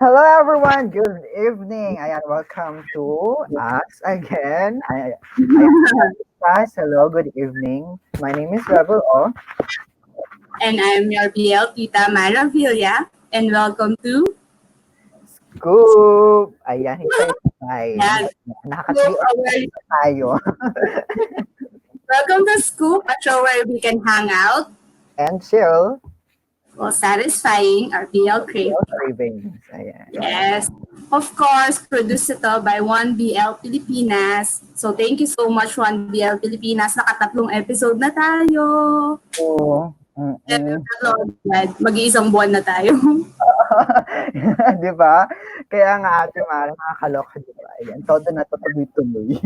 Hello everyone, good evening. Ayan, welcome to us again. Guys, hello, good evening. My name is Rebel O. And I'm your BL Tita Maravilla. And welcome to Scoop. Ayan, hintay-hintay. Yan. Nakakatli tayo. Welcome to Scoop, a show where we can hang out And chill. while satisfying our BL craving. Cravings. Ayan. Yes. Of course, produced ito by 1BL Pilipinas. So thank you so much 1BL Pilipinas. Nakatatlong episode na tayo. Oo. Mag-iisang buwan na tayo. Di ba? Kaya nga Ate Mara, nakakaloka, di ba? Ayan, todo na to tuloy-tuloy.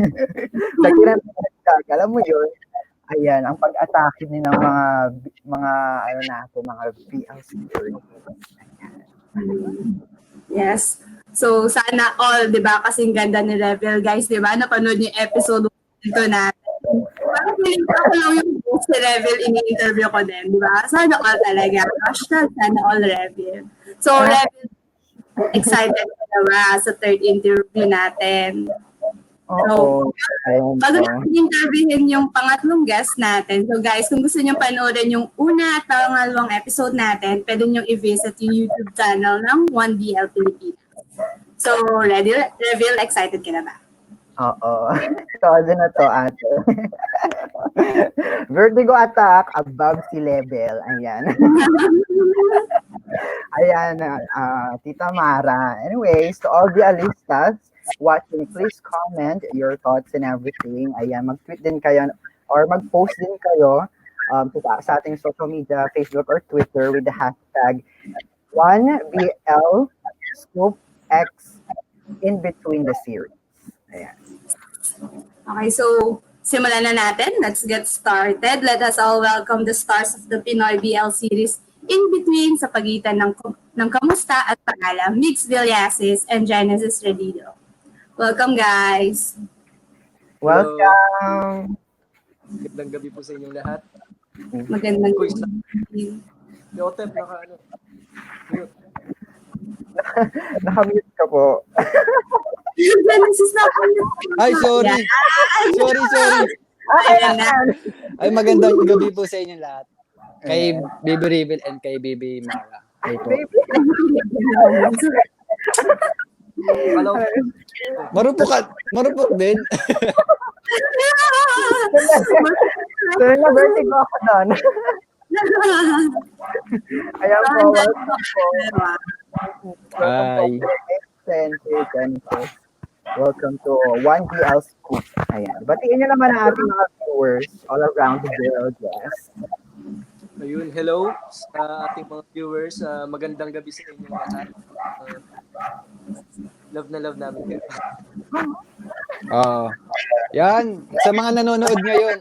Alam mo yun, ayan, ang pag-atake din ng mga BL security. Yes. So, sana all, di ba? Kasing ganda ni Rebel, guys, di ba? Napanood yung episode dito natin. Parang feeling ko ako lang yung si Rebel, ini-interview ko din, di ba? Sana all talaga. Hashtag sana all Rebel. So, Rebel, excited ka na ba sa third interview natin? Oo. Bago natin interviewin yung pangatlong guest natin. So guys, kung gusto nyo panoorin yung una at pangalawang episode natin, pwede nyo i-visit yung YouTube channel ng 1BL Pilipinas. So, Reveal, excited ka na ba? Oo. Todo na to, ate. Vertigo attack above sea level. Ayan. Ayan, Tita Mara. Anyways, to all the alistas watching, please comment your thoughts and everything. Ayan, mag-tweet din kayo or mag-post din kayo sa ating social media, Facebook or Twitter with the hashtag 1BL Scoop X in between the series. Ayan. Okay, so simulan na natin. Let's get started. Let us all welcome the stars of the Pinoy BL series in between sa pagitan ng Kamusta at Paalam, Mix Villasis and Genesis Redido. Welcome, guys. Welcome. Magandang gabi po sa inyong lahat. Magandang gabi. Yotep, Nakamute ka po. Genesis na po. Ay, sorry. Sorry. Ay, magandang gabi po sa inyong lahat. Kay Baby Rebel and kay Baby Mara. Ay po. Hello. Marupok din. Pero na-vertigo ako doon. Ayan po, welcome po. Hi. Welcome to 1BL Scoop. Ayan. Batiin nyo naman ang ating mga viewers all around the world. Yes. Ayun, hello sa ating mga viewers. Magandang gabi sa inyong lahat. Love na love namin kayo. Yan. Sa mga nanonood ngayon,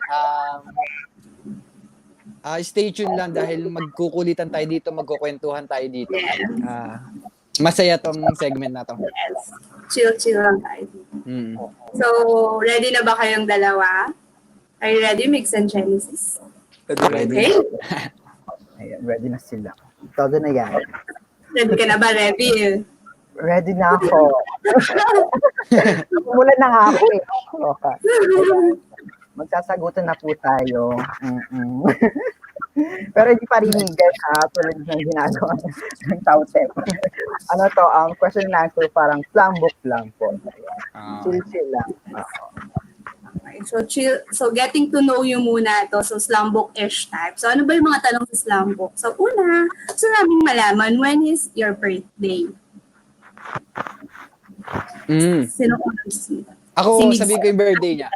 stay tuned lang dahil magkukulitan tayo dito, magkukwentuhan tayo dito. Masaya tong segment na to. Yes. Chill lang tayo. So, ready na ba kayong dalawa? Are you ready, Mix and Genesis? Ready. Okay. Ayan, ready na sila. Todo na yan. Ready ka na ba, Reveal? Ready na ako. Mula na nga ako eh. Magsasagutan na po tayo. Pero hindi parinigan tulad ng ginagawa ng Tautep. Ano to, ang question and answer parang flambok lang po. Chill lang. Okay, so chill. So getting to know you muna to. So slambok-ish type. So ano ba yung mga tanong sa slambok? So una, gusto namin malaman, when is your birthday? Sino ko Ako, sabihin ko yung birthday niya.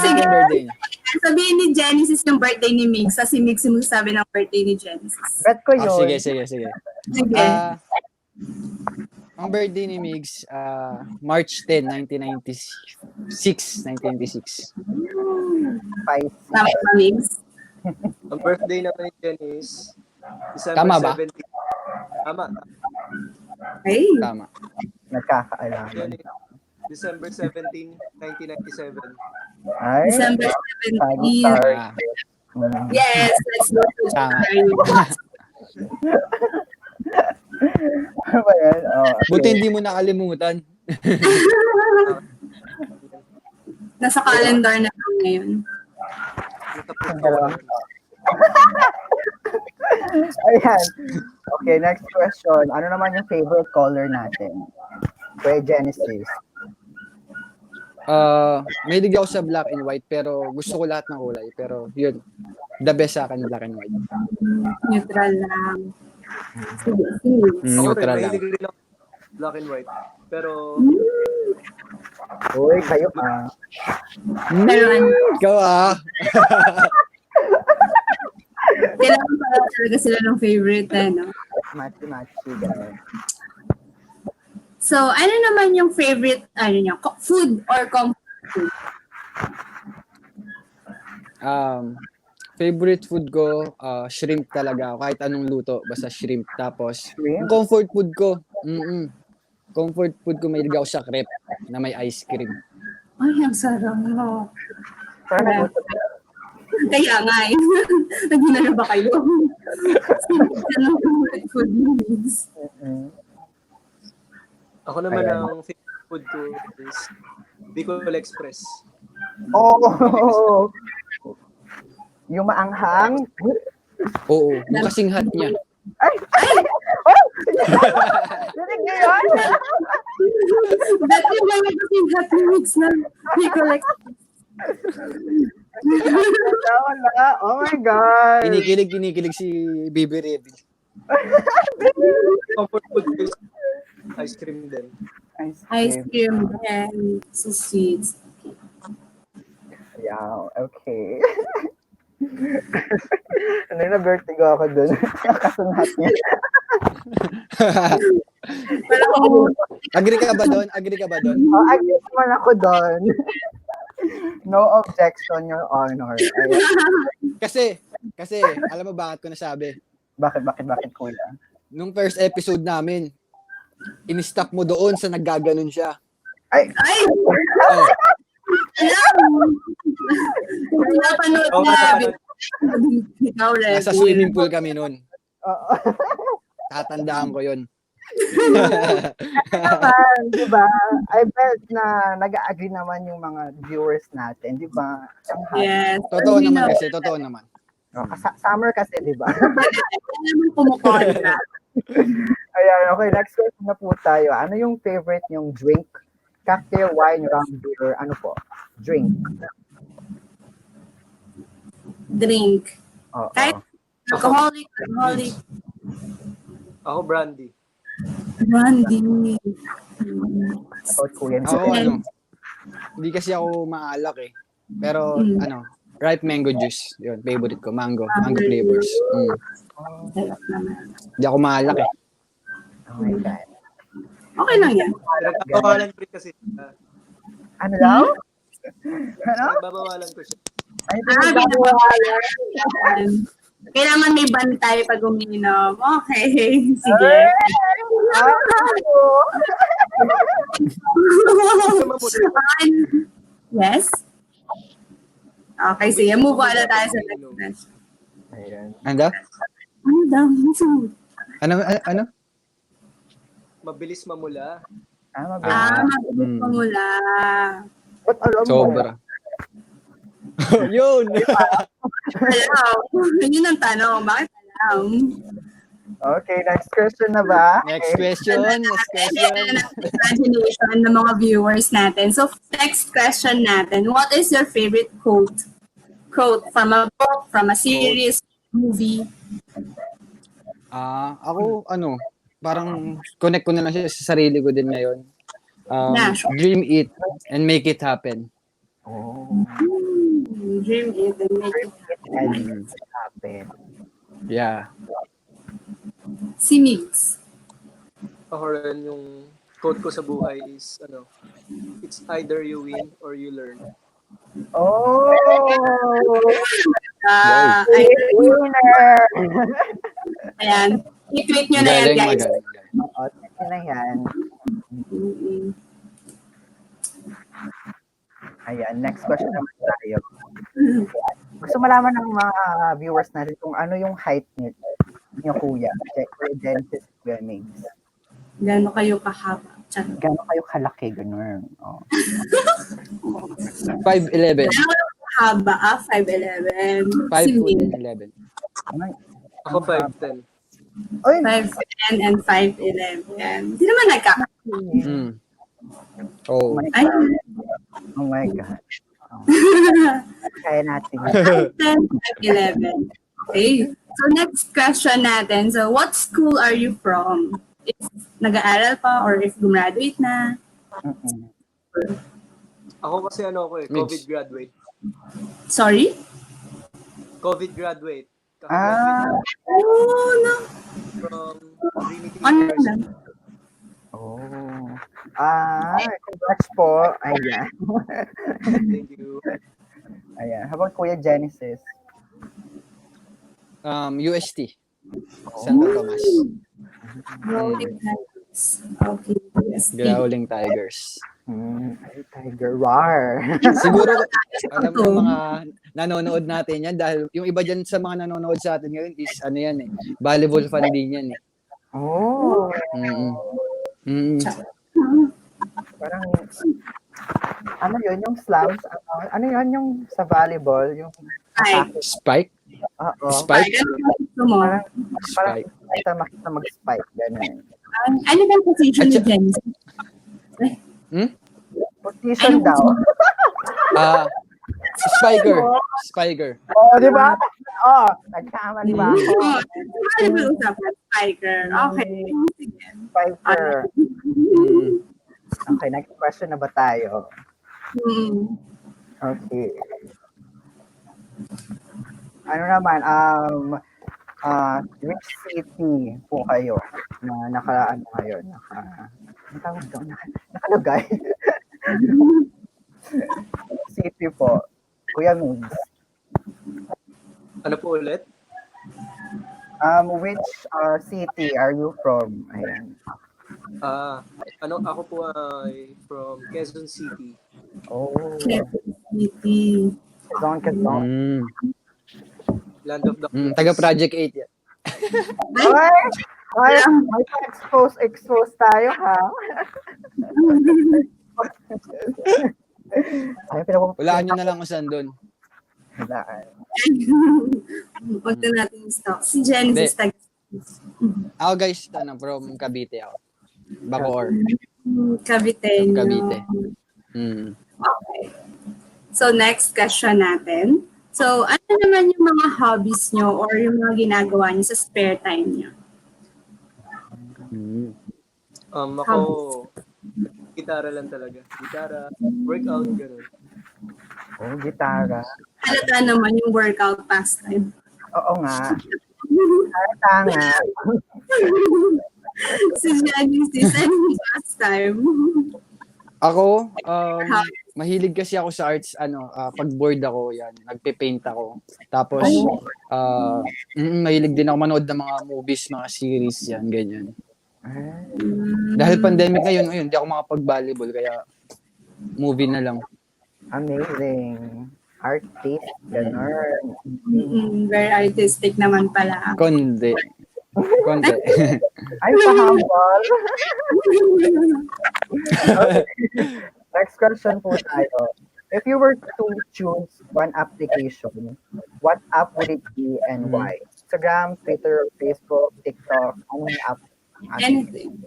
Sige. Yung birthday niya. Sabihin ni Genesis yung birthday ni Mix. Kasi Mix yung sabi ng birthday ni Genesis. Bet ko yun. Sige. Sige. Ang birthday ni Migs, March 10, 1996. 1996. Tama ba, Mix? Ang birthday naman ni Janice, December Tama ba? 17. Tama. Okay. Tama. Nagkakaalaman. December 17, 1997. Ay, December 17. Yes, let's go to Tama. Ano ba yan? Buti hindi mo nakalimutan. Nasa calendar na lang ngayon. Ang dalawang Ayan. Okay, next question. Ano naman yung favorite color natin? Kuya Genesis. Mahilig ako sa black and white pero gusto ko lahat ng kulay. Pero yun, the best sa akin black and white. Neutral lang. Sige, sige. Neutral lang. Mahilig rin ako black and white. Pero, Uy, kayo Pero ano, Ikaw kailangan pala talaga sila ng favorite, ano? Matchy-matchy, gano'n. So, ano naman yung favorite, ano nyo, food or comfort food? Favorite food ko, shrimp talaga. Kahit anong luto, basta shrimp. Tapos, Shrimp? yung comfort food ko, comfort food ko, mahilig ako sa crepe na may ice cream. Ay, ang sarap. Parang Yeah. nagutom na. Kaya nga eh. Nagina na ba kayo? Anong favorite food movies? ako naman Ayan. ang favorite food ko is Bicol Express. Oh! Yung maanghang. Oo, yung kasing hot niya. Ay! Oh! Dinig niyo yun? Dati yung mga kasing hot mix na Nicolette. Wala. Oh my God. Kinikilig si Baby Revy. Comfort food ko is ice cream din. Ice cream and so sweet. Yeah, okay. Ano na vertigo ako dun. Nakasunhat niya. Pero Agree ka ba doon? Oh, agree naman ako dun. No objection, Your Honor. Ay, Kasi, alam mo bakit ko nasabi? bakit, kuya? Nung first episode namin, in-stop mo doon sa naggaganon siya. Ay! Oh, napanood Oo, na. napanood. Ikaw, Rev. nasa swimming pool kami noon. Oo. Tatandaan ko yun. Naman, di ba? I bet na nag-agree naman yung mga viewers natin, di ba? Ang happy. Yes. Totoo naman. Oh, summer kasi, di ba? Ano naman kumukontra? Ayan, okay, next question na po tayo. Ano yung favorite yung drink? Cocktail, wine, rum, beer, ano po? Drink. Drink. Oo. Kahit alcoholic. Ako, brandy. Brandy. About kuya. Ako hindi kasi ako maalak eh. Pero ripe mango juice. Yun, favorite ko. Mango flavors. Sarap naman. Hindi ako maalak eh. Oh my God. Okay lang yan. Nagbabawalan ko rin kasi. Ano daw? Ano? Nagbabawalan ko siya. Ay, Kailangan may bantay pag umiinom. Okay. Sige. Yes? Okay, sige. Move on na tayo sa next question. Ayan. Ano? Ano daw? Ano? Mabilis mamula. Mabilis pa mula. Ba't alam mo? Sobra. Yun! Alam. Yun ang tanong. Bakit alam? Okay, next question na ba? Next question. Imagination ng mga viewers natin. So, next question natin. What is your favorite quote? Quote from a book, from a series, movie? Ako, parang connect ko na lang siya sa sarili ko din ngayon. Sure. Dream it and make it happen. Oh, Dream it and make it and happen. Yeah. Si Migs. Ako rin yung quote ko sa buhay is, it's either you win or you learn. Oh! Winner! Ayan. I-tweet nyo na yan, guys. Magaling. Oo, yun na yan. Ayan, next question naman tayo. Gusto malaman ng mga viewers natin kung ano yung height niyo kuya. Kuya Genesis, Kuya Migs. Gano'n kayo kahaba? Charot. Gano'n kayo kalaki, ganun. Oh. 5'11". Gano'n kayo kahaba? 5'11". 5 Si foot Min, and 11. Ako 5'10". Oy, 5'10" and 5'11". Hindi naman nagka. Mm. oh Oh. my Ay, God. Oh my God. Oh. Kaya natin. 5'10", 5'11". Okay. So, next question natin. So, what school are you from? If nag-aaral pa or if gumraduate na? Mm-mm. Ako kasi Mix. COVID graduate. Sorry? COVID graduate. Ah, Kaka-graduate Oh, no. from Trinity Ano University. lang? oh. Congrats po. Ayan. Thank you. Ayan. How about Kuya Genesis? UST. Santo Tomas. Rolling Tigers. Okay. Yes. Growling Tigers. Ay, Tiger Roar. Siguro, alam ng mga nanonood natin yan dahil yung iba dyan sa mga nanonood sa atin ngayon is ano yan volleyball fan din yan Oh. Mm-mm. Mm. Parang, ano yun, yung slams? Ano yun, yung sa volleyball? Yung, Ay, Spike? oo. Spike? ano gusto mo? Parang Spike. makita mag-spike, gano'n. Ano ba yung position ni Jenny? Position daw. Spiker. Spiker. Oh, di ba? Oh, nagkamali ba ako? Ano ba usapan? Spiker. Okay. Sige. Spiker. Mm. Okay, next question na ba tayo? Hmm. Okay. Ano naman, which city po kayo na ano ngayon? Ang tawag doon? Nakalagay. City po. Kuya Migs. Ano po ulit? Which city are you from? Ayan. Ako po ay from Quezon City. Oh, City. Quezon. Mm. Land of the Taga Project 8 yan. Ay, may expose tayo, ha? Ay, Walaan nyo na lang kung saan doon. Huwag na natin stop. Si Genesis tag. Ako guys, from Cavite ako. Bacoor. Cavite. Cavite. Mm. Okay. So, next question natin. So, ano naman yung mga hobbies nyo or yung mga ginagawa nyo sa spare time nyo? Mm. Ako, gitara lang talaga. Gitara, workout, gano'n. Oh, gitara. Halata naman yung workout pastime. Oo nga. Halata nga. Si Genesis, anong pastime? Ako, mahilig kasi ako sa arts, pag bored ako, yan, nagpe-paint ako. Tapos, mahilig din ako manood ng mga movies, mga series, yan, ganyan. Dahil pandemic ngayon, hindi ako makapag-volleyball, kaya movie na lang. Amazing. Artist, gano'n. Very artistic naman pala. Konti. Ay, pahambal. Okay. Next question po tayo. If you were to choose one application, what app would it be and why? Instagram, Twitter, Facebook, TikTok, anong app? Anything.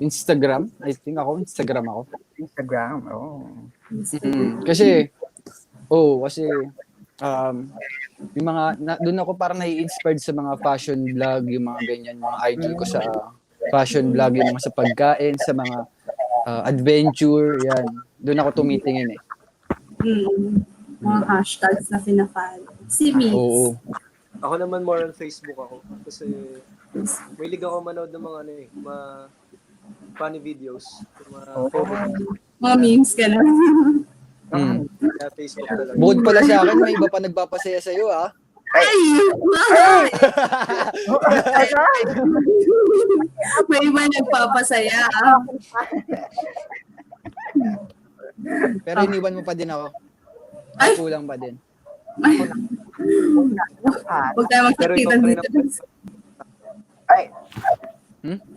Instagram? I think Instagram ako. Instagram, oh. Kasi yung mga, doon ako parang nai-inspired sa mga fashion vlog, yung mga ganyan, mga IG ko sa fashion vlog, yung mga sa pagkain, sa mga adventure, yan. Doon ako tumitingin eh. Mga hashtags na pina-follow. Si Mix. Oo. Ako naman more on Facebook ako. Kasi mahilig ako manood ng mga mga funny videos. Mga Mga memes ka na. Kaya Facebook talaga. Bukod pala sa akin, may iba pa nagpapasaya sa'yo, ah. Ay! May iba nagpapasaya. Pero iniwan mo pa din ako. Ay! Kulang pa din. Huwag tayo Pero magkakita ikaw pa rin dito. Ay,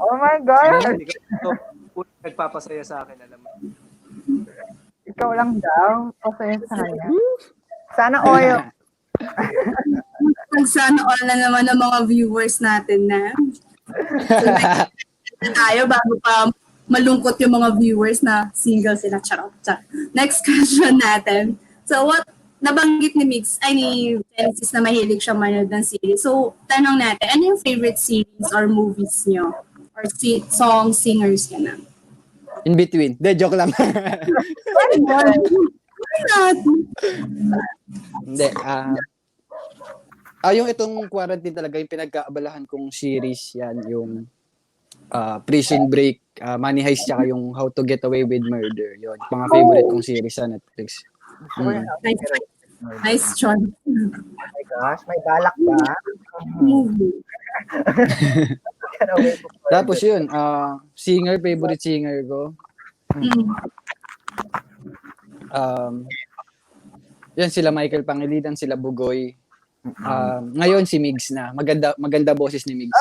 Oh my God! Ikaw, nagpapasaya sa akin, alam mo. Ikaw lang daw. Pasaya sa kanya. Sana all. Sana all na naman ng mga viewers natin na. So, next tayo bago pa malungkot yung mga viewers na single sila. Charot. Next question natin. So, nabanggit ni Genesis na mahilig siya manood ng series. So, tanong natin, ano yung favorite series or movies nyo? Or song singers ka na? In between. De, joke lang. Why not? Hindi. Yung itong quarantine talaga, yung pinagkaabalahan kong series, yan, yung Prison Break, Money Heist, tsaka yung How to Get Away with Murder. Yun, mga favorite kong series sa Netflix. Nice choice. Oh my gosh, may balak ba? Movie. Tapos yun, favorite singer ko. Yan sila Michael Pangilinan, sila Bugoy. Ngayon si Migs na. Maganda boses ni Migs.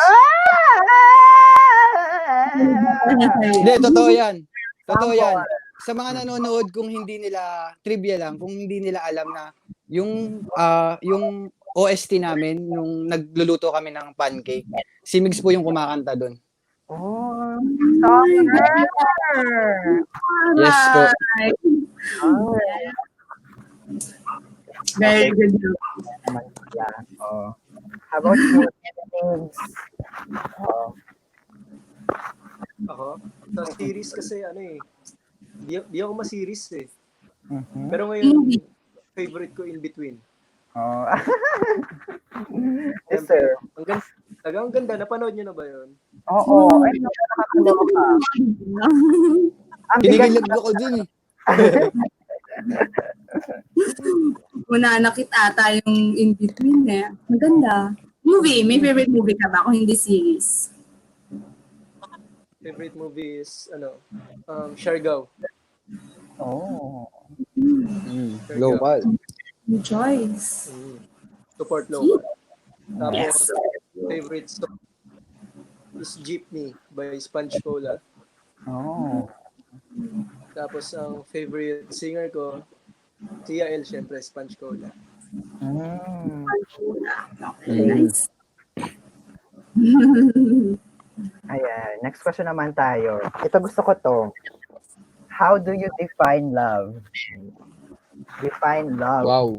Hindi, totoo yan. Totoo yan. Sa mga nanonood, kung hindi nila, trivia lang, kung hindi nila alam na yung OST namin, nung nagluluto kami ng pancake, si Migs po yung kumakanta doon. Oh, summer! Yes po. Very good. Yeah. Oh. How about you? Things? Oh. Ako? Sa series kasi, di ako ma-series eh. Mhm. Pero ngayon, favorite ko In Between. Oh. Yes, sir. Ang ganda. Napanood niyo na ba yun? Oo. Ay, nakakaloka. Ang bigat Kinikilig ako dun eh. Una nakita ata yung In Between eh. Maganda. Movie. May favorite movie ka ba kung hindi series? Favorite movie is, Siargao. Oh. Local. Good choice. Support local. Tapos, Yes. favorite song is Jeepney by Sponge Cola. Oh. Tapos, ang favorite singer ko, si Yael, syempre, Sponge Cola. Nice. Ayan. Next question naman tayo. Ito gusto ko to. How do you define love? Define love. Wow.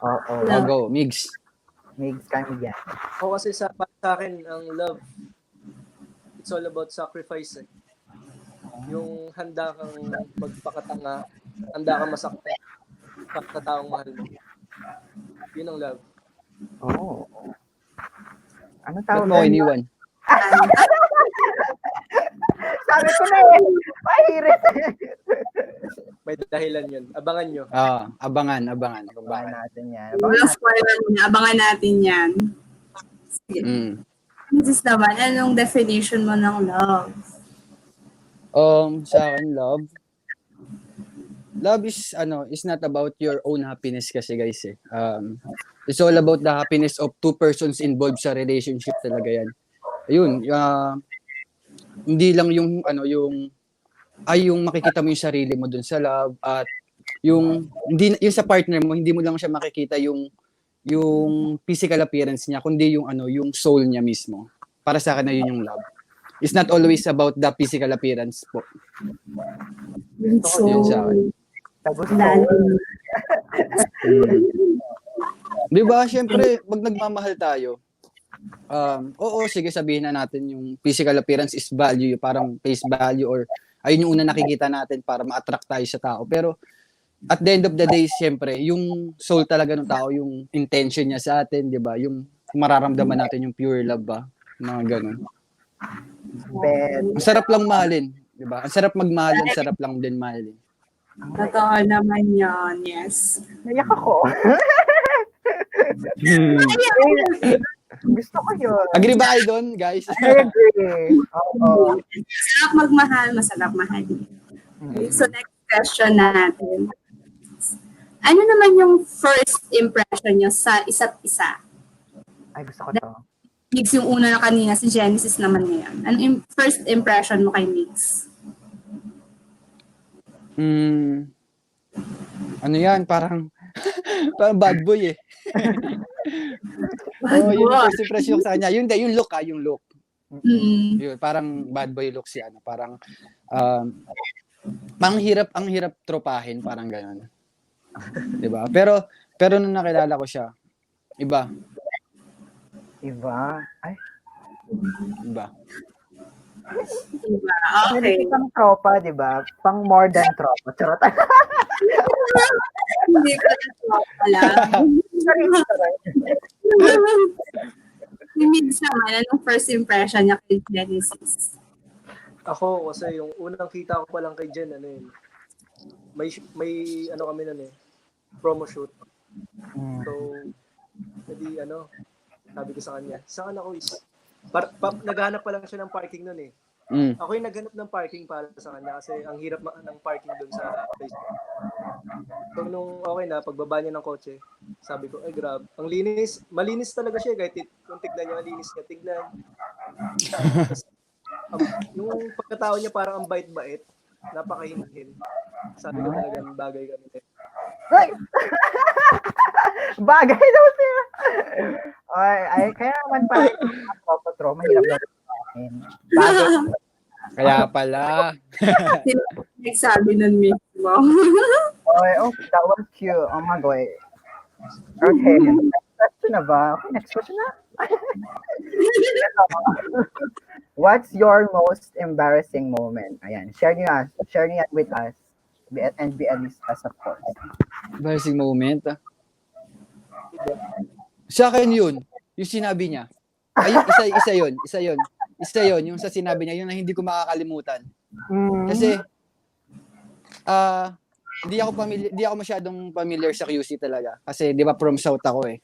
Oo. Go. Migs. Migs kami yan. Ako kasi sa akin, ang love, it's all about sacrifice eh. Yung handa kang magpakatanga, handa kang masaktan sa taong mahal mo. Yun ang love. Oo. Ano Ba't tawag mo ko doon? iniwan? Sabi ko na eh. Pahirit. May dahilan yun. Abangan nyo. Abangan. Kung Abangan bakit. natin yan. Walang spoiler muna. Abangan natin yan. Sige. This naman, anong definition mo ng love? Sa akin, love is not about your own happiness kasi guys eh. It's all about the happiness of two persons involved sa relationship talaga yan. Ayun, hindi lang yung yung makikita mo yung sarili mo dun sa love at yung sa partner mo, hindi mo lang siya makikita yung physical appearance niya kundi yung soul niya mismo. Para sa akin na yun yung love. It's not always about the physical appearance po. So, Yun sa akin. Di ba, syempre, pag nagmamahal tayo, oo, sige sabihin na natin yung physical appearance is value, parang face value or ayun yung una nakikita natin para ma-attract tayo sa tao. Pero at the end of the day, syempre, yung soul talaga ng tao, yung intention niya sa atin, di ba? Yung mararamdaman natin yung pure love ba? Mga ganun. Ang sarap lang mahalin, di ba? Ang sarap magmahal, ang sarap lang din mahalin. totoo naman yan. Yes. Nayak ako. Gusto ko yun. Agree ba kayo doon, guys? I agree. Oo. Masarap magmahal, masarap mahalin. Okay, so next question natin. Ano naman yung first impression nyo sa isa't isa? Ay, gusto ko to. Mix yung una na kanina, si Genesis naman ngayon. Ano yung first impression mo kay Mix? Ano yan? Parang bad boy eh. Yun yung first impression ko sa kanya. Yung look yung look. Mm. Yun, parang bad boy look siya. Parang, ang hirap tropahin, parang gano'n. Diba? Pero nung nakilala ko siya, iba. Ay, Iba. Diba? hindi Okay. pang tropa, di ba? Pang more than tropa. Charot. Hindi ko na pala. Si Mix naman, anong first impression niya kay Genesis? Ako, kasi yung unang kita ko pa lang kay Jen, ano yun, may ano kami nun promo shoot. So, hindi sabi ko sa kanya, saan ako is? Naghanap pa lang siya ng parking nun eh. Ako yung naghanap ng parking para sa kanya kasi ang hirap ng parking dun sa Facebook. So, nung okay na, pagbaba niya ng kotse, sabi ko, ay grabe, ang linis, malinis talaga siya kahit kung tignan niya, ang linis niya, tignan. Tapos, yung pagkatao niya parang ang bait-bait, napakahinhin. Sabi ko talagang bagay kami. Bagay daw siya. Ay, kaya naman parang tropa, mahirap daw sa akin. Bagay. Kaya pala. Sino nagsabi nun mismo? Okay, that was cute. Oh my God. Okay, next question na ba? Okay, next question na. What's your most embarrassing moment? Ayan, share niyo with us. And be as of course. Embarrassing moment. Sa akin yun. Yung sinabi niya. Ay, isa yun. Yung sa sinabi niya, yun na hindi ko makakalimutan. Kasi, hindi ako masyadong familiar sa QC talaga. Kasi, di ba, from South ako eh.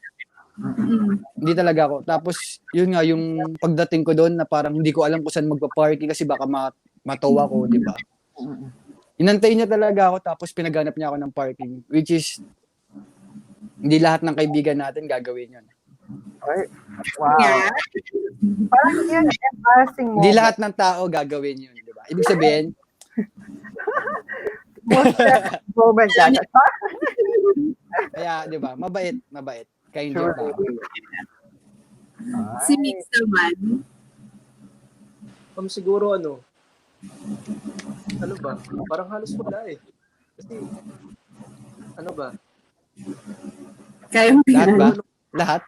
Hindi talaga ako. Tapos, yun nga, yung pagdating ko doon na parang hindi ko alam kung saan magpa-parking kasi baka matawa ko, di ba? Inantay niya talaga ako tapos pinaghanap niya ako ng parking. Which is, hindi lahat ng kaibigan natin gagawin yun. Wow. Yeah. Parang yun, embarrassing moment. Hindi lahat ng tao gagawin yun, di ba? Ibig sabihin, Most moment yan. kaya, di ba, mabait. Kind of tao. Si Mix naman. Siguro ano ba? Parang halos wala eh. Kasi, ano ba? Kayo Lahat ba? Lahat?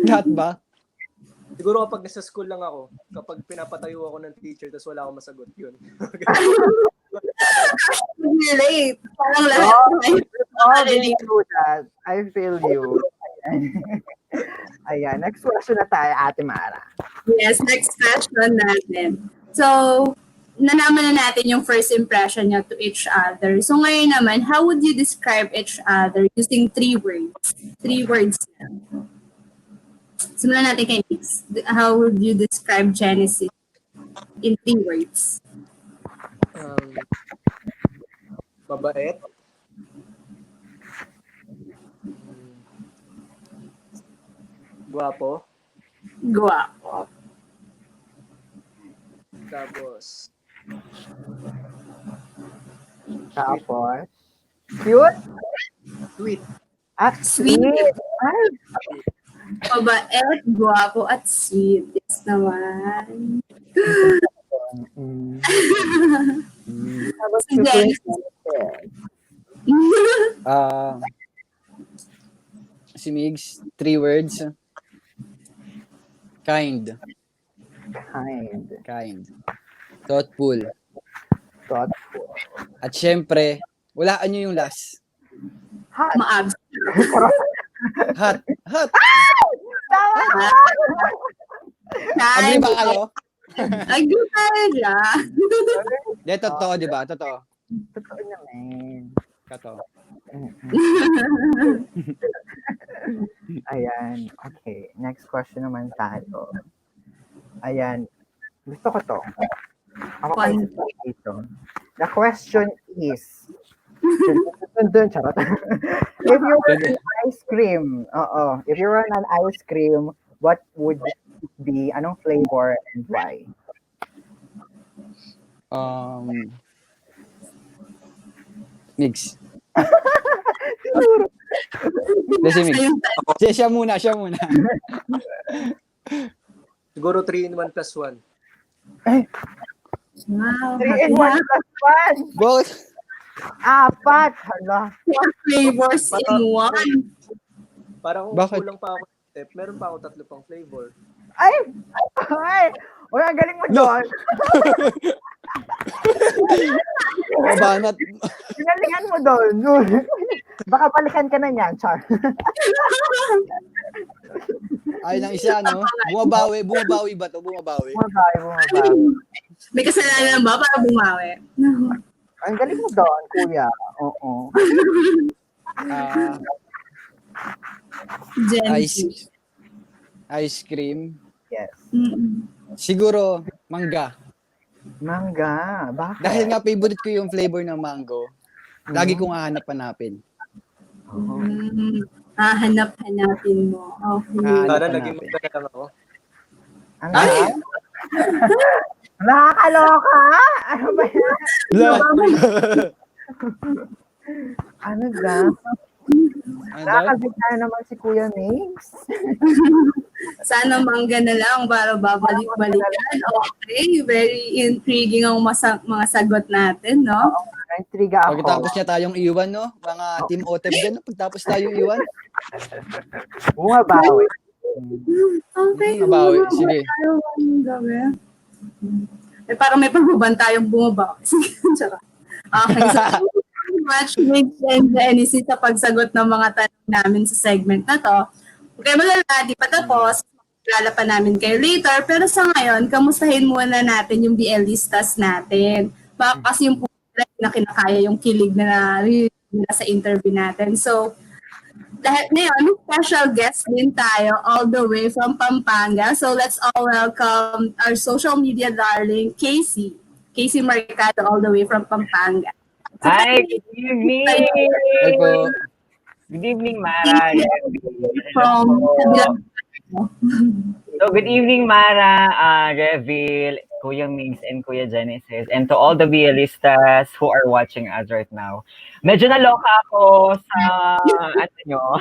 Lahat ba? Siguro kapag nasa school lang ako, kapag pinapatayo ako ng teacher tapos wala akong masagot, yun. Relate. Parang lahat. Been through that. I feel you. Ayan, next question na tayo, Ate Mara. Yes, next question natin. So, nalaman na natin yung first impression niya to each other. So, ngayon naman, how would you describe each other using 3 words? 3 words lang. Simulan natin kay Mix. How would you describe Genesis in 3 words? Mabait. Guwapo. Guwapo. Tapos, Cute? sweet. Sweet. Ay, Mabait, guwapo, at sweet. Yes naman. Si Genesis. Si Migs, 3 words. Kind. Thoughtful. At syempre, walaan nyo yung last. Maabs. Hot. Agree Agree ba kayo? Agree tayo dyan. Di, totoo, di ba? Totoo. Totoo naman. Totoo. Ayan. Okay. Next question naman tayo. Ayan. Gusto ko to. Ako kayo dito. The question is, charot. If you were in ice cream. Oo. If you were an ice cream, what would it be? Anong flavor and why? Mix. Siguro. Kasi mix. Ayun, Siya muna. Siguro 3-in-1 plus 1. wow, 3 in 1 plus 1. Bakit? 4. Hala. 4 flavors in one. Para kung Bakit? kulang pa ako ng step, meron pa ako 3 pang flavor. Ay! Uy, ang galing mo doon. O banat. Galingan mo doon. Baka balikan ka na niyan, Char. Ay, ng isa, no? Bumabawi ba to? Bumabawi. Bumabay. May kasalanan ba para bumawi? Ang galing mo doon, kuya. Oo. Ah, ice cream. Yes. Siguro, mangga. Mangga. Bakit? Dahil nga favorite ko yung flavor ng mango, lagi kong hahanap-hanapin. Hanap-hanapin mo. Okay. Para Hanap-hanapin. naging maganda lang ako. Ano? Nakakaloka? Ano ba yan? Ano ba? Ano? Nakakabigla naman si Kuya Mix. Sana mangga na lang para babalik-balikan. Okay, very intriguing ang mga sagot natin, no? Intriga ako. Pagkatapos niya tayong iwan, no? Mga Team OTEP dyan, no? Pagkatapos tayong iwan. Bumabawi. Okay. Mabawi. Sige. Eh, parang may pagbabantayong bumabawi. Sige, tsaka. Okay, so thank you so much, Mix and Genesis, sa pagsagot ng mga tanong namin sa segment na to. Okay, malala, di pa tapos. Lala pa namin kayo later. Pero sa ngayon, kamustahin muna natin yung BL listas natin. Baka kasi yung na kinakaya yung kilig na nila sa interview natin. So, dahil ngayon, special guest din tayo all the way from Pampanga. So, let's all welcome our social media darling, Casey. Casey Mercado all the way from Pampanga. So, Hi, good evening! Ay po. Good evening, Mara. from So, good evening, Mara, Revil, Kuya Mings, and Kuya Genesis, and to all the BListas who are watching us right now. Medyo naloka ako sa,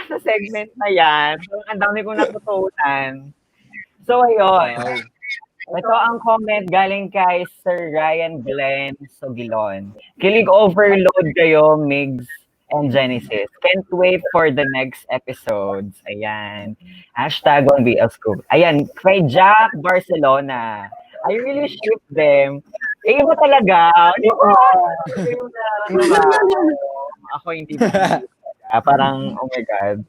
sa segment na yan. So, ang dami kong natutunan. So, ayun. Ito ang comment galing kay Sir Ryan Glenn Sogilon. Kilig overload kayo, Migs and Genesis. Can't wait for the next episodes. Ayan. Hashtag on BL Scoop. Ayan. Kay Jack Barcelona. I really ship them. Eh, iba talaga. Diba? Ako hindi ba? Parang, oh my God.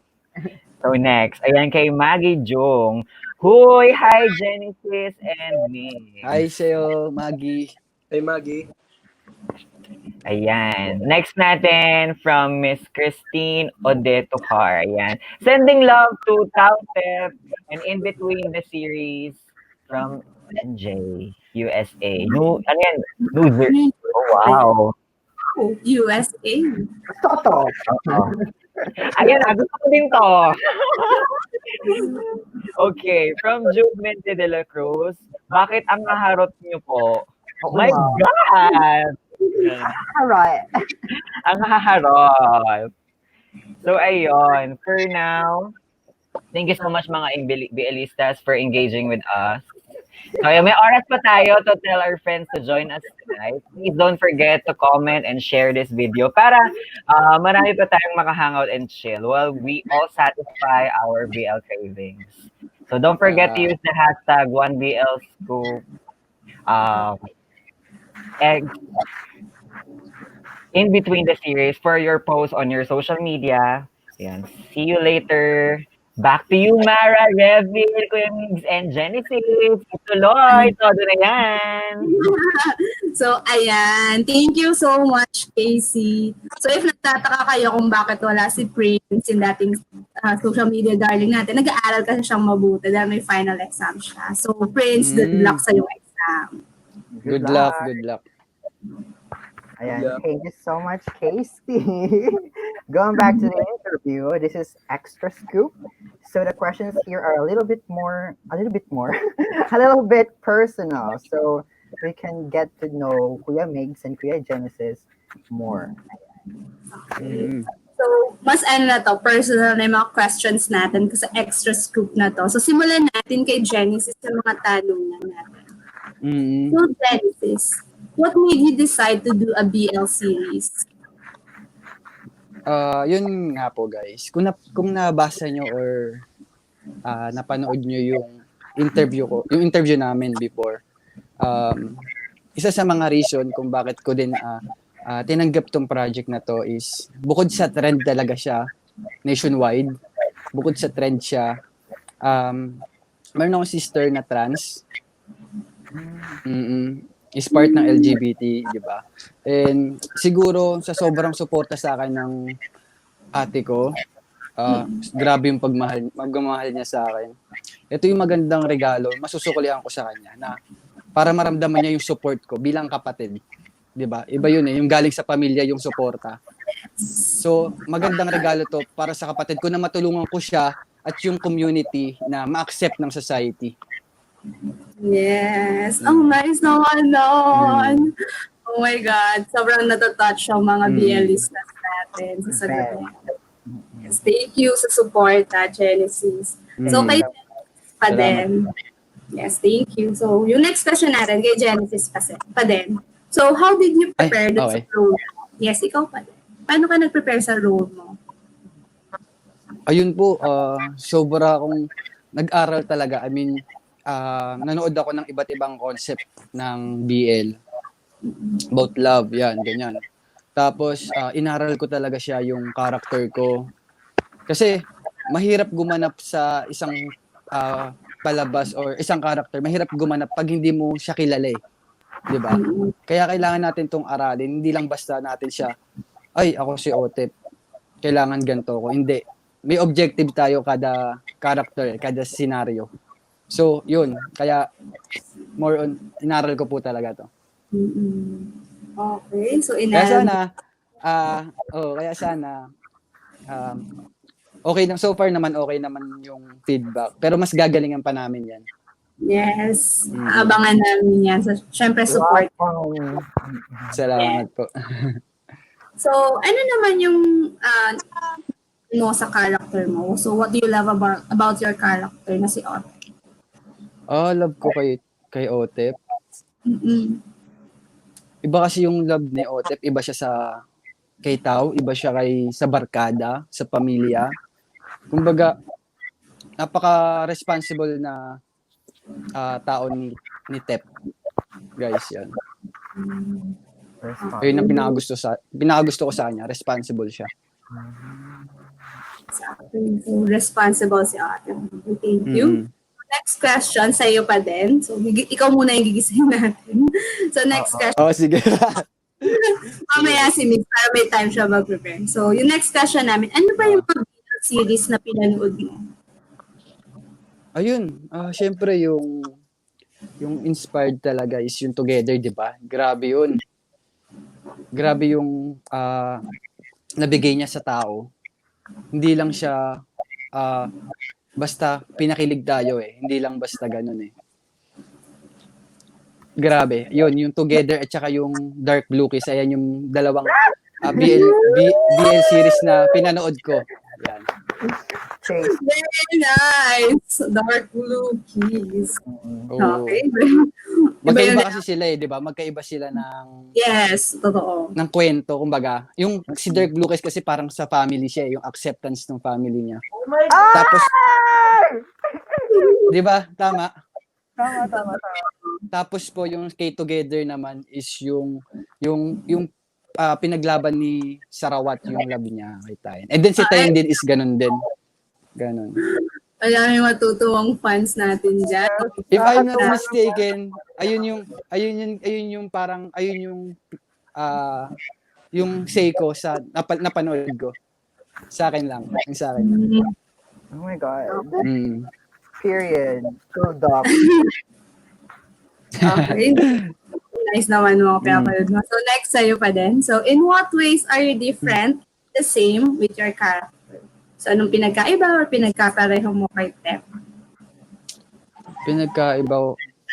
So next. Ayan kay Maggie Jung. Huy! Hi, Genesis and me. Hi sa'yo, Maggie. Hey, Maggie. Ayan. Next natin from Miss Christine Odetocar. Ayan. Sending love to Tautep and in between the series from NJ, USA. Ano yan? Loser. Oh, wow. USA. Toto. Ayan, gusto ko din to. Okay. From Jude Mente de la Cruz. Bakit ang naharot niyo po? Oh my God! Alright. Ang haharot. So, ayun. For now, thank you so much mga BListas for engaging with us. So, ayun, may oras pa tayo to tell our friends to join us tonight. Please don't forget to comment and share this video para marami pa tayong makahangout and chill while we all satisfy our BL cravings. So, don't forget to use the hashtag 1BLScoop. In between the series for your post on your social media. Ayan. See you later. Back to you, Mara, Revil, Kuya Migs, and Genesis. Ituloy. Todo na yan. So, ayan. Thank you so much, Casey. So, if nagtataka kayo kung bakit wala si Prince yung dating social media darling natin, nag-aaral kasi siyang mabuti dahil may final exam siya. So, Prince, good luck sa yung exam. Good luck. Ayan, thank you so much, Casey. Going back to the interview, this is extra scoop. So the questions here are a little bit more, a little bit personal. So we can get to know Kuya Migs and Kuya Genesis more. Mm. So, mas ano na to, personal na yung mga questions natin kasi extra scoop na to. So, simulan natin kay Genesis sa mga tanungan natin. Mm. So, Genesis, what made you decide to do a BL series? Yun nga po guys. Kung nabasa nyo or napanood nyo yung interview namin before, isa sa mga reason kung bakit ko din tinanggap tong project na to is bukod sa trend talaga siya nationwide, bukod sa trend siya, meron akong sister na trans. Is part ng LGBT, di ba? And siguro sa sobrang suporta sa akin ng ate ko, grabe yung pagmamahal niya sa akin. Ito yung magandang regalo, masusukulian ko sa kanya na para maramdaman niya yung support ko bilang kapatid. Di ba? Iba yun yung galing sa pamilya yung suporta. So, magandang regalo to para sa kapatid ko na matulungan ko siya at yung community na ma-accept ng society. Yes. Ang nice naman nun. Oh my God. Sobrang natatouch ang mga BListas natin sa sagot niya. Yes, thank you sa support, Genesis. So, kay Genesis pa din. Yes, thank you. So, yung next question natin kay Genesis pa din. So, how did you prepare sa role? Yes, ikaw pa din. Paano ka nag-prepare sa role mo? Ayun po, sobra akong nag-aral talaga. I mean, nanood ako ng iba't ibang concept ng BL. About love, yan, ganyan. Tapos, inaral ko talaga siya yung character ko. Kasi, mahirap gumanap sa isang palabas or isang character. Mahirap gumanap pag hindi mo siya kilala eh. Diba? Kaya kailangan natin tong aralin. Hindi lang basta natin siya, ay, ako si Otep. Kailangan ganito ko. Hindi. May objective tayo kada character, kada scenario. So, yun. Kaya, more on, inaral ko po talaga to. Okay. So, kaya sana, okay na, so far naman, okay naman yung feedback. Pero mas gagalingan pa namin yan. Yes. Abangan namin yan. So, syempre, support. Salamat po. So, ano naman yung mo sa character mo? So, what do you love about your character na si Otep? Love ko kay Otep. Iba kasi yung love ni Otep, iba siya kay Tao, iba siya sa barkada, sa pamilya. Kumbaga, napaka-responsible na tao ni Tep. Guys, yan. Ayun ang pinakagusto ko sa kanya, responsible siya. So, responsible si Otep. Thank you. Next question sa iyo pa din. So, ikaw muna yung gigising natin. So, next question. Sige. Mamaya si Migs para may time siya mag-prepare. So, yung next question namin, ano ba yung series na pinanood mo? Ayun, syempre yung inspired talaga is yung Together, di ba? Grabe yun. Grabe yung nabigay niya sa tao. Hindi lang siya basta pinakilig tayo eh. Hindi lang basta ganun eh. Grabe. Yun, yung Together at saka yung Dark Blue Kiss. Ayan yung dalawang BL series na pinanood ko. Yan. Very nice! Dark Blue Kiss. Okay. Magkaiba kasi sila eh, di ba? Magkaiba sila ng... Yes, totoo. Ng kwento, kumbaga. Yung si Dark Blue Kiss kasi parang sa family siya, yung acceptance ng family niya. Oh my God! Tapos, di ba? Tama. Tapos po, yung Stay Together naman is yung pinaglaban ni Sarawat yung love niya kay Tayen. And then si Tayen din is ganun din. Ganun. Kaya may matutuwang fans natin dyan. If I'm not mistaken, ayun yung Seiko sa napanood ko. Sa akin lang. Yung sa akin lang. Oh my God. Mm. Period. So dope. Okay. Nice naman mga pinapanood mo. So next sa'yo pa din. So in what ways are you different the same with your character? So, anong pinagkaiba or pinagkapareho mo kay Tep?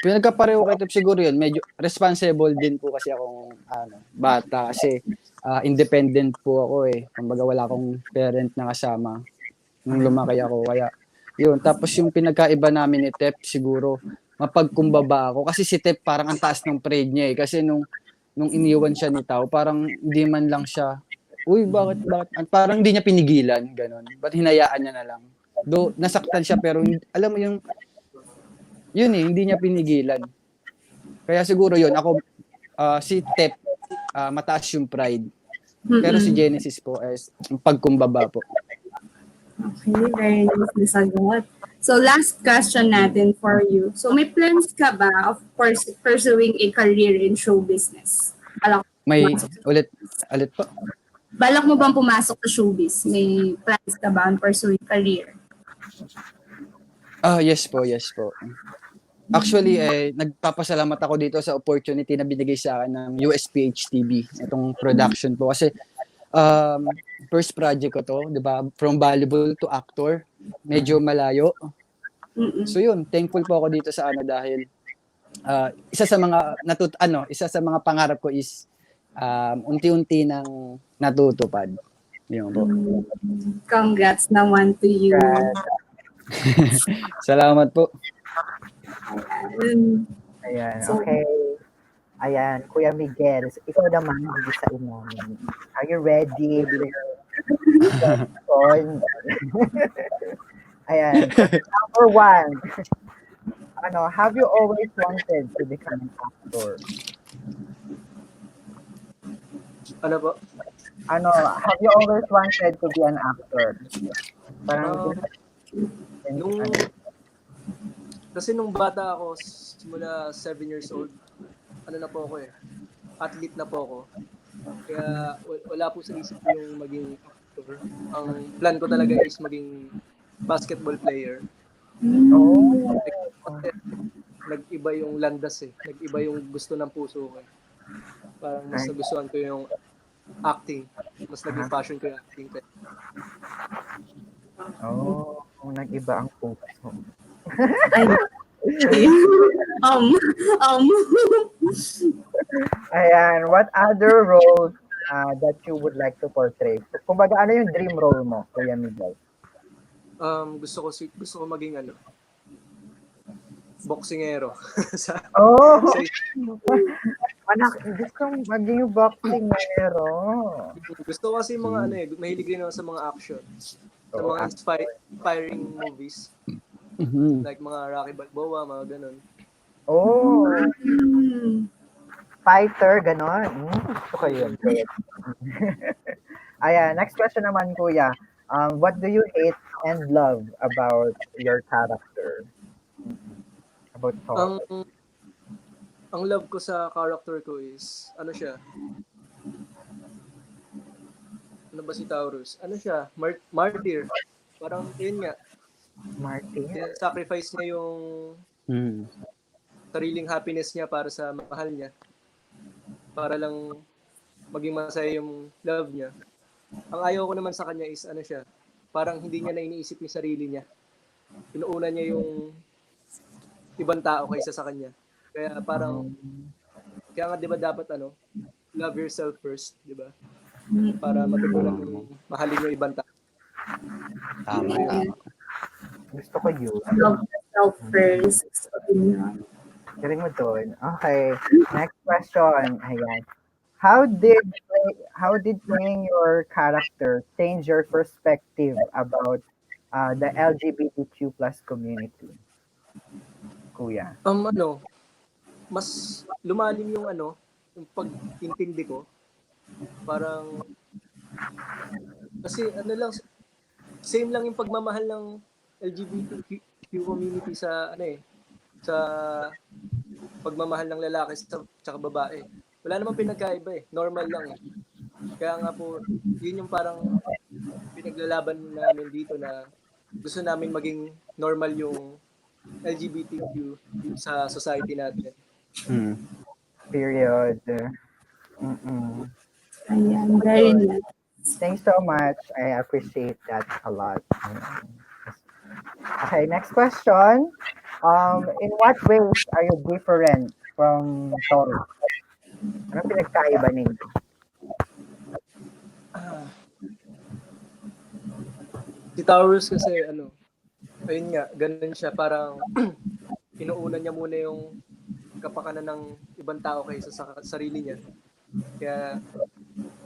Pinagkapareho kay Tip siguro yun. Medyo responsible din po kasi akong bata kasi independent po ako eh. Kumbaga wala akong parent na kasama nung lumaki ako. Kaya yun. Tapos yung pinagkaiba namin ni Tep siguro mapagkumbaba ako. Kasi si Tep parang ang taas ng pride niya eh. Kasi nung iniwan siya ni Tao, parang hindi man lang siya, uy, bakit? Parang hindi niya pinigilan, ganun. Ba't hinayaan niya na lang? Do nasaktan siya pero alam mo yung yun eh, hindi niya pinigilan. Kaya siguro yun, ako, si Tep, mataas yung pride. Pero si Genesis po is pagkumbaba po. Okay, very nice na sagot. So, last question natin for you. So, may plans ka ba of course pursuing a career in show business? May, ulit po. Balak mo bang pumasok sa showbiz? May plans ka ba on pursuing career? Yes po. Actually, nagpapasalamat ako dito sa opportunity na binigay sa akin ng USPH TV, itong production po. Kasi first project ko to, di ba? From volleyball to actor, medyo malayo. So yun, thankful po ako dito sa dahil isa sa mga pangarap ko is unti-unti nang natutupad. Yun po. Congrats naman to you. Salamat po. Ayan, okay. Ayan, Kuya Miguel, ikaw naman hindi sa inamin. Are you ready? Ayan, number 1. Have you always wanted to become an actor? Ano po? Have you always wanted to be an actor? Parang Kasi nung bata ako, simula 7 years old, na po ako eh. Athlete na po ako. Kaya wala po sa isip ko yung maging actor. Ang plan ko talaga is maging basketball player. Nag-iba yung landas eh. Nag-iba yung gusto ng puso ko. Parang mas nagustuhan ko yung acting. Mas naging passion ko yung acting. Nag-iba ang puso. Ayan, what other roles that you would like to portray? Kumbaga, ano yung dream role mo, Kuya Miguel? Gusto ko maging boksingero. Gusto kong maging boksingero. Gusto ko kasi mga mahilig rin ako sa mga action. Sa mga inspiring movies. Like mga Rocky Balboa, mga ganun. Fighter, ganon. Gusto ko yun. Ayan, next question naman, Kuya. What do you hate and love about your character? About Thor? Ang love ko sa character ko is, siya? Ano ba si Taurus? Siya? Martyr. Parang yun nga. Martyr? Sacrifice niya yung sariling happiness niya para sa mahal niya. Para lang maging masaya yung love niya. Ang ayaw ko naman sa kanya is siya? Parang hindi niya na iniisip yung sarili niya. Inuuna niya yung ibang tao kaysa sa kanya. Kaya parang, kaya nga 'di ba dapat love yourself first, 'di ba? Para matutunan mong mahalin yung ibang tao. Tama. Gusto ko yun. Love yourself first. Galing mo doon. Okay. Next question. Ayan. How did playing your character change your perspective about the LGBTQ+ community? Kuya. Mas lumalim yung yung pag-intindi ko. Parang kasi same lang yung pagmamahal ng LGBTQ community sa sa pagmamahal ng lalaki sa babae. Wala namang pinagkaiba eh. Normal lang eh. Kaya nga po, yun yung parang pinaglalaban namin dito na gusto namin maging normal yung LGBTQ sa society natin. Period. Ayan, very nice. Thanks so much. I appreciate that a lot. Okay, next question. In what ways are you different from Toro? Ano pinagkaiba ninyo? Si Taurus kasi ayun nga, ganun siya, parang inuuna niya muna yung kapakanan ng ibang tao kaysa sa sarili niya. Kaya,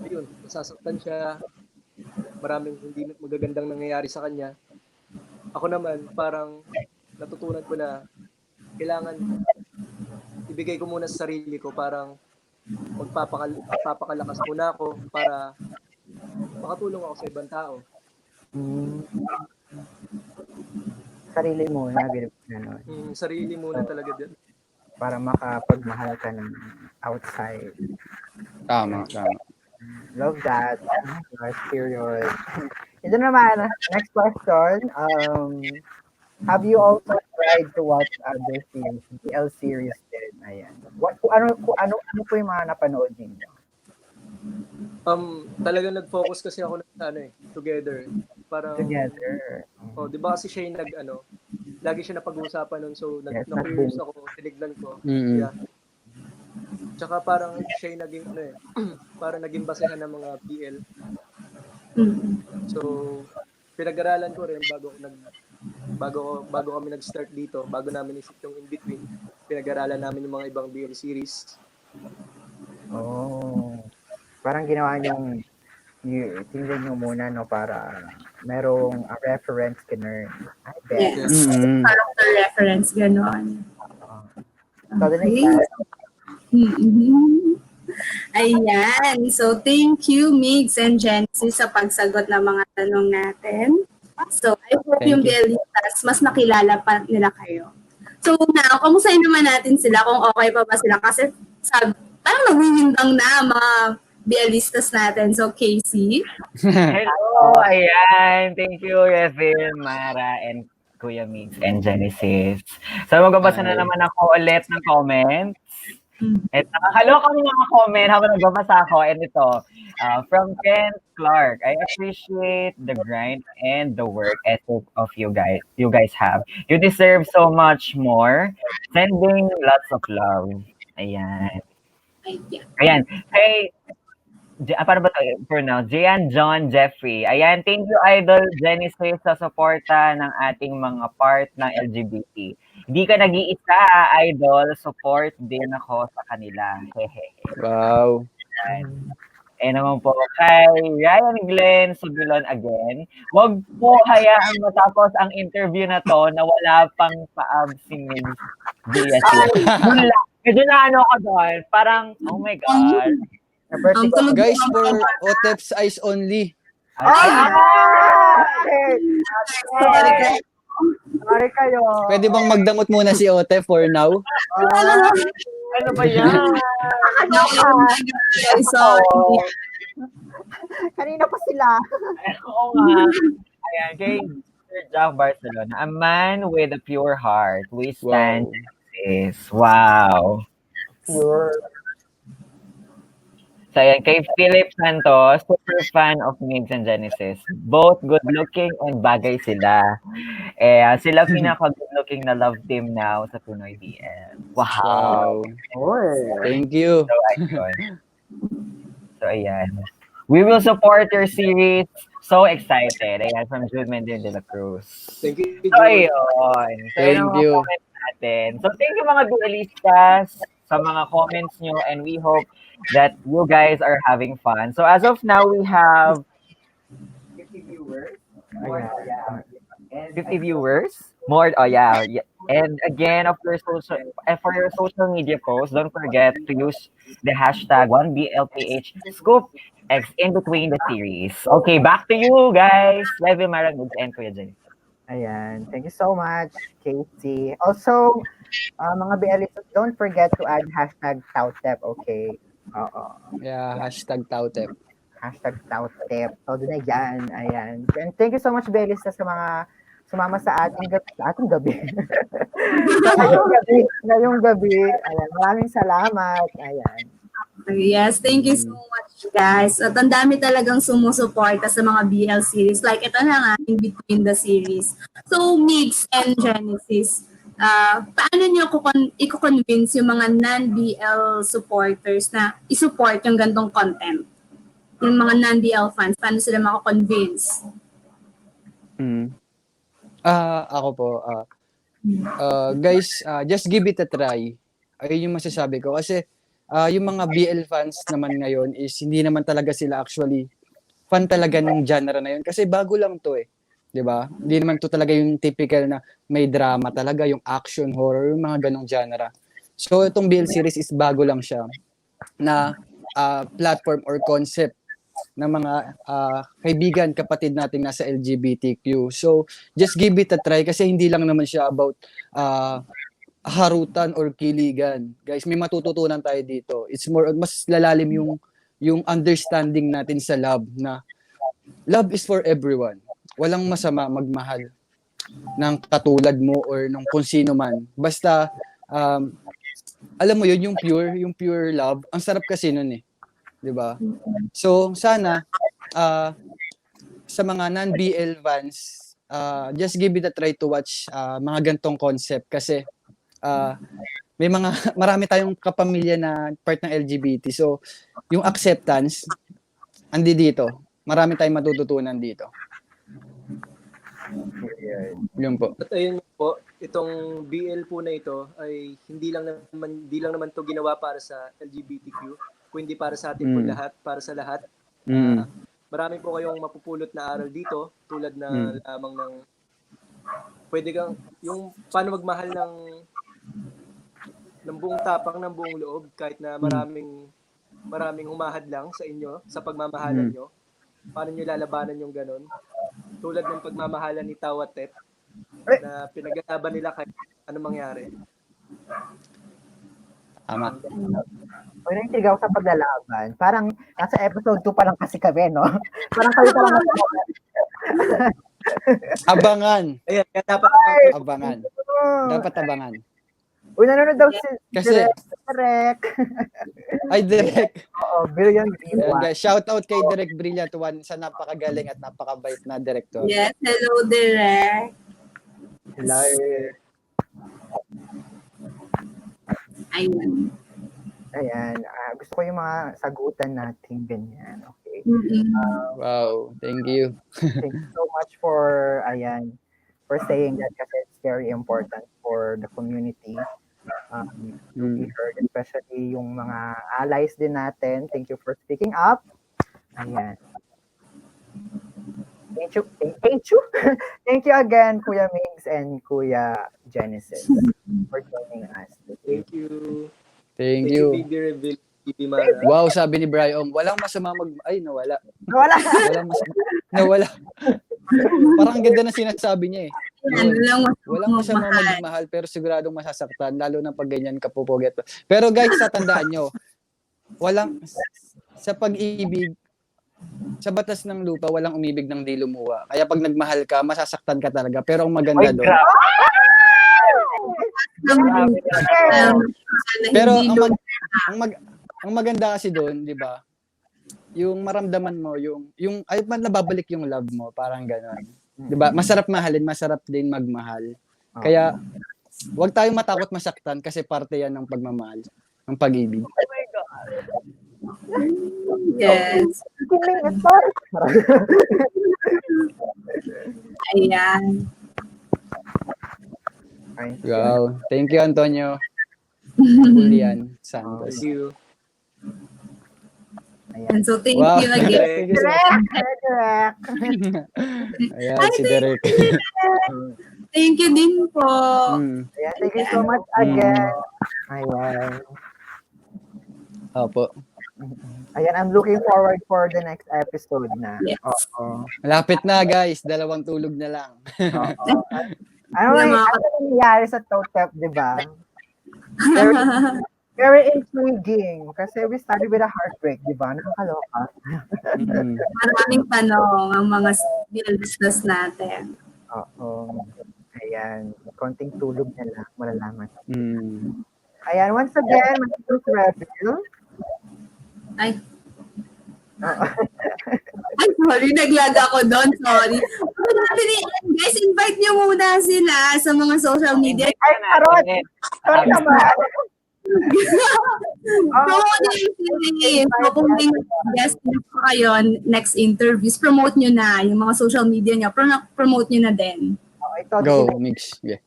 ayun, nasasaktan siya, maraming hindi magagandang nangyayari sa kanya. Ako naman, parang natutunan ko na kailangan ibigay ko muna sa sarili ko, parang magpapakalakas muna ako para makatulong ako sa ibang tao. Sarili muna, gano'n. Sarili muna talaga din. Para makapagmahal ka ng outside. Tama. Love that. Period. Ito naman, next question. Have you also tried to watch other series, BL series din? Ayan. Ano po yung mga napanood ninyo? Talagang nag-focus kasi ako sa Together. Parang Together. di ba kasi siya yung lagi siya napag-uusapan nun, so Yes, na-curious ako, tinignan ko. Mm-hmm. Yeah. Tsaka parang siya yung naging parang naging basehan ng mga BL. So pinag-aralan ko rin bago kami nag-start dito, bago namin isip yung in between, pinag-aralan namin yung mga ibang BL series. Oh. Parang ginawa niyong tingnan nyo muna, no, para merong reference kinner. I bet. Yes. Character reference, gano'n. So, the next Ayan. So, thank you, Migs and Genesis, sa pagsagot ng mga tanong natin. So, I hope Thank yung you. BListas, mas nakilala pa nila kayo. So, now, kamustahin naman natin sila kung okay pa ba sila. Kasi, parang nawiwindang na mga BListas natin. So, Casey. Hello, ayan. Thank you, Revil, Mara, and Kuya Migs and Genesis. So, magbabasa na naman ako ulit ng comments. At nakakaloka ng mga comment habang nagbabasa ako. And ito, from Ken Clark, I appreciate the grind and the work ethic of you guys have. You deserve so much more. Sending lots of love. Ayan. Ayan. Hey, paano ba ito pronounce? Jian John Jeffrey. Ayan, thank you, Idol Genesis, sa suporta ng ating mga part ng LGBT. Hindi ka nag-iisa, Idol. Support din ako sa kanila. Hehehe. Wow. Naman po, kay Ryan Glenn Subilon again. Wag po hayaang matapos ang interview na to na wala pang paab si Migs Diaz. Yun lang. Medyo na ako doon. Parang, oh my God. Guys, for OTEP's eyes only. Sorry kayo. Pwede bang magdamot muna si OTEP for now? Ano ba yan? Kanina pa sila. Oo nga. Ayan, kay Sir Jack Barcelona. A man with a pure heart. We stand justice. Wow. Pure. So, ayan, kay Philip Santos, super fan of Migs and Genesis. Both good-looking and bagay sila. Sila pinaka-good-looking na love team now sa Pinoy BL. Wow. Thank you. So, ayun. So, ayan. We will support your series. So excited. Ayan, from Jude Mendez de la Cruz. Thank you. So, ayun. So, Thank yun ang mga you. comments natin. So, thank you mga duelistas sa mga comments nyo, and we hope that you guys are having fun. So, as of now, we have 50 viewers. 50 viewers. More, And again, for your social media posts, don't forget to use the hashtag 1BLPH Scoop X in between the series. Okay, back to you guys. Levy Maragud and Kuya Jenny. Ayan. Thank you so much, Katie. Also, mga BListas, don't forget to add hashtag Tautep, okay? Yeah, hashtag Tautep. Hashtag Tautep. So, doon na yan. Ayan. And thank you so much, BListas, sa mga sumama sa ating gabi. Ngayong gabi. Ayan. Maraming salamat. Ayan. Yes, thank you so much, Guys, at ang dami talagang sumusuporta sa mga BL series. Like, ito na nga, in between the series. So, Mix and Genesis, paano nyo i-convince yung mga non-BL supporters na isupport yung gantong content? Yung mga non-BL fans, paano sila makakonvince? Ako po, guys, just give it a try. Ayun yung masasabi ko. Kasi yung mga BL fans naman ngayon is hindi naman talaga sila actually fan talaga ng genre na yun. Kasi bago lang to eh. 'Di ba? Hindi naman to talaga yung typical na may drama talaga, yung action, horror, yung mga ganong genre. So itong BL series is bago lang siya na platform or concept ng mga kaibigan, kapatid nating nasa LGBTQ. So just give it a try kasi hindi lang naman siya about harutan or kiligan. Guys, may matututunan tayo dito. It's more, mas lalalim yung understanding natin sa love na love is for everyone. Walang masama magmahal ng katulad mo or nung kung sino man. Basta, alam mo yun, yung pure love, ang sarap kasi nun eh. 'Di ba? So, sana, sa mga non-BL fans, just give it a try to watch mga gantong concept kasi may marami tayong kapamilya na part ng LGBT. So, yung acceptance andi dito. Marami tayong matututunan dito. Yun po. At ayun po, itong BL po na ito ay hindi lang naman to ginawa para sa LGBTQ, kundi para sa atin po lahat, para sa lahat. Marami po kayong mapupulot na aral dito, tulad na lamang ng pwede kang yung paano magmahal ng buong tapang, ng buong loob, kahit na maraming humahad lang sa inyo, sa pagmamahalan nyo. Paano nyo lalabanan yung ganon? Tulad ng pagmamahalan ni Tao at Tet, na pinag-alaban nila kahit ano mangyari. Tama. Huwag na yung sa paglalaban. Parang nasa episode 2 pa lang kasi kami, no? Parang kayo pa lang Abangan. Ayan, kaya dapat Abangan. Dapat abangan. Uy, nanonood daw si Kasi, Direk. ay Direk. Oo, Billion Yan, guys, shout out kay Direk Brilliant One sa napakagaling at napakabait na director. Yes, hello, Direk. Hello. Ayun. Ayan. Gusto ko yung mga sagutan natin ganyan. Okay. Wow, thank you. Thank you so much for saying that kasi it's very important for the community to be heard, especially yung mga allies din natin. Thank you for speaking up. Ayan. Thank you. Thank you again, Kuya Mings and Kuya Genesis, for joining us. Thank you. Thank you. Baby Reveal, Baby Mara. Wow, sabi ni Brian, walang masama nawala. Wala. Walang masama. Nawala. Parang ang ganda na sinasabi niya eh. Walang masama magmahal pero siguradong masasaktan lalo na pag ganyan kapupoget. Pero guys, tatandaan nyo, walang sa pag-ibig, sa batas ng lupa, walang umibig ng di lumuwa. Kaya pag nagmahal ka, masasaktan ka talaga. Pero ang maganda doon. Pero ang maganda kasi doon, 'di ba? Yung maramdaman mo, yung ay man nababalik yung love mo, parang gano'n. 'Di ba? Masarap mahalin, masarap din magmahal. Kaya huwag tayong matakot masaktan kasi parte 'yan ng pagmamahal, ng pag-ibig. Yes. Ayan. Wow. Thank you, Antonio. Julian Santos. Thank you. And so, thank Wow. you again. Thank you so much. Direk. Ayan, si Derek. Thank you din po. Ayan, thank you so much again. Ayan. Opo. Ayan, I'm looking forward for the next episode na. Yes. Oo. Malapit na, guys. 2 tulog na lang. Oo. Ano nangyayari sa Totep, di ba? Very, very intriguing. Kasi we started with a heartbreak, di ba? Nakakaloka. Maraming tanong ang mga business natin. Oo. Ayan. Konting tulog na lang. Malalaman. Mm. Ayan. Once again, Mrs. Rebel. Ay, Ay, sorry, naglag ako doon. Sorry. Guys, invite niyo muna sila sa mga social media. Ay, charot! Sorry naman. Promote niyo yung series. So, kung may guest pa kayo, next interviews, promote niyo na yung mga social media niyo. Promote niyo na din. Ito, Go, Mix. Yeah.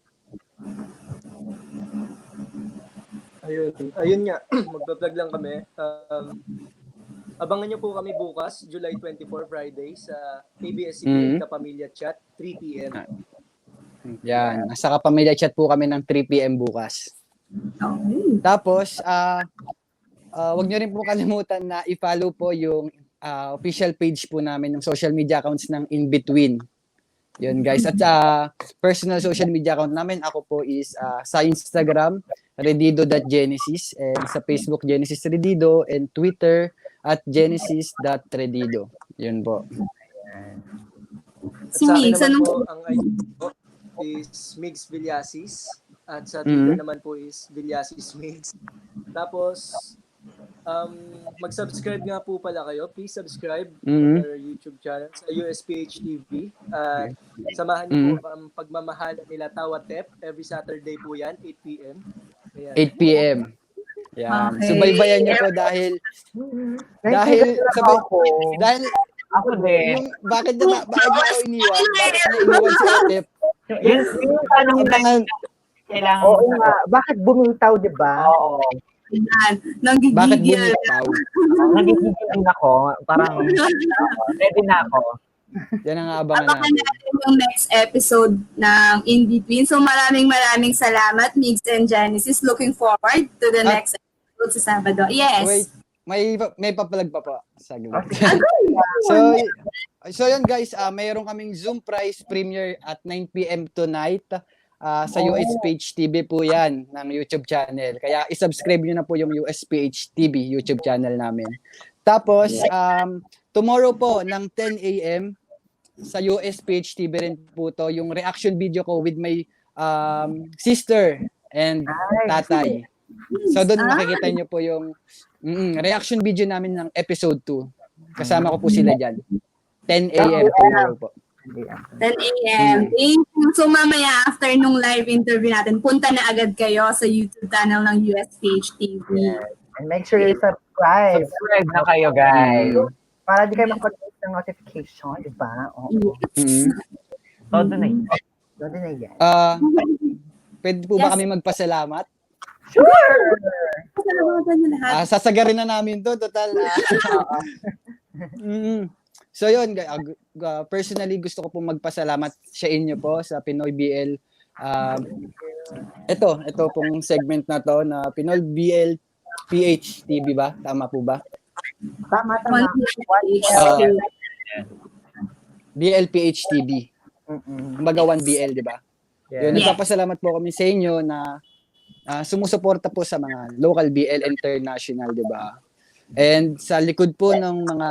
Ayun nga, magpa-plug lang kami. Abangan nyo po kami bukas, July 24, Friday, sa ABS-CBN Kapamilya Chat, 3 p.m. Yan. Nasa Kapamilya Chat po kami ng 3 p.m. bukas. Okay. Tapos, wag nyo rin po kalimutan na i-follow po yung official page po namin ng social media accounts ng In Between. Yun guys. At personal social media account namin, ako po is sa Instagram, redido.genesis, and sa Facebook, Genesis Redido, and Twitter at genesis.redido. Yun po. At Si sa akin Migs, naman anong po, ang ID ko is Migs Villasis. At sa Twitter naman po is Villasis Migs. Tapos, mag-subscribe nga po pala kayo. Please subscribe to our YouTube channel sa USPH TV. Samahan niyo po ang pagmamahal nila Tawatep. Every Saturday po yan, 8 p.m. Ayan. 8 p.m. Yan. Okay. Subaybayan niyo po dahil Ako din. yung bakit na ako iniwan? Bakit na iniwan si Otep? Yung tanong na kailangan Oo nga. Bakit bumitaw, di ba? Oo. yan? Bakit Nanggigigil. bumitaw? Nagigigil ako. Parang ready na ako. Yan ang aabangan Abangan natin. natin yung next episode ng In Between. So maraming salamat, Migs and Genesis. Looking forward to the next episode sa Sabado. Yes. Wait, may papalag pa po. Saglit. Ano? So yun guys, mayroon kaming Zoom Prize premiere at 9 p.m. tonight sa USPH TV po yan ng YouTube channel. Kaya isubscribe nyo na po yung USPH TV YouTube channel namin. Tapos, tomorrow po ng 10 a.m. sa USPH TV rin po to, yung reaction video ko with my sister and tatay. So doon makikita nyo po yung reaction video namin ng episode 2. Kasama ko po sila dyan. 10 a.m. tomorrow po. 10 a.m. Thank you. So mamaya after nung live interview natin, punta na agad kayo sa YouTube channel ng USPH TV. And make sure you subscribe. Subscribe na kayo, guys. Para di kayo mag-click ng notification, di ba? Oo. Todo na yun. Doon na yan. Pwede po ba kami magpasalamat? Sure! Pasalamatan niyo lahat. Sasagarin na namin to, total. So yun, personally gusto ko pong magpasalamat sa inyo po sa Pinoy BL. Ito pong segment na to na Pinoy BL PH TV ba? Tama po ba? Tama. BL PH TV. Kumbaga 1BL, di ba? Yun, nagpapasalamat po kami sa inyo na sumusuporta po sa mga local BL international, di ba? And sa likod po ng mga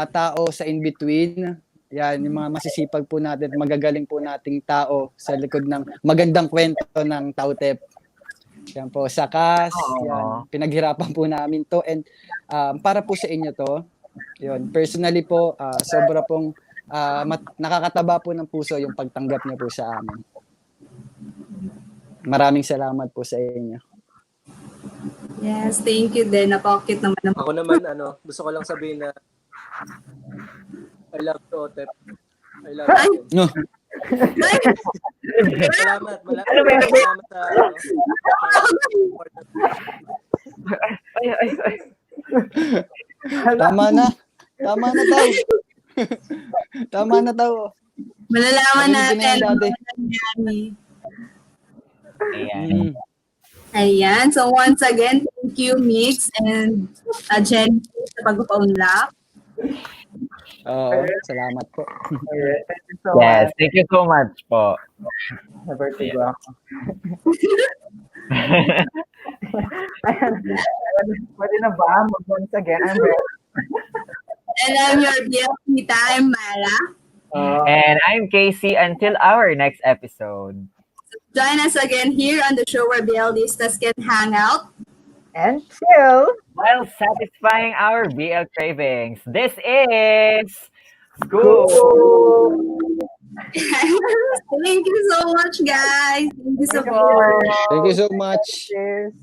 tao sa in-between, yan, yung mga masisipag po natin, magagaling po nating tao sa likod ng magandang kwento ng Tawatep. Yan po, sakas, yan, pinaghirapan po namin to. And para po sa inyo to, yun, personally po, sobra pong nakakataba po ng puso yung pagtanggap niyo po sa amin. Maraming salamat po sa inyo. Yes, thank you din. Napakit naman. Ako naman, gusto ko lang sabihin na I love you, Otep. I love you. No. Salamat. Salamat sa Tama na. Tama na daw. Tama na daw. Malalaman natin. Ayan. Ayan. So once again, thank you, Mix and Jen sa pagpapaunlak. Oo, salamat po. Thank you so Yes, much. thank you so much po. Navertigo ako. Ayan. Pwede na ba? Once again, I'm ready. And I'm your BFP time, Mara. And I'm Casey until our next episode. Join us again here on the show where BLDistas can hang out and chill. while satisfying our BL cravings. This is School. Thank you so much, guys. Thank you so much. Thank you so much. Cheers.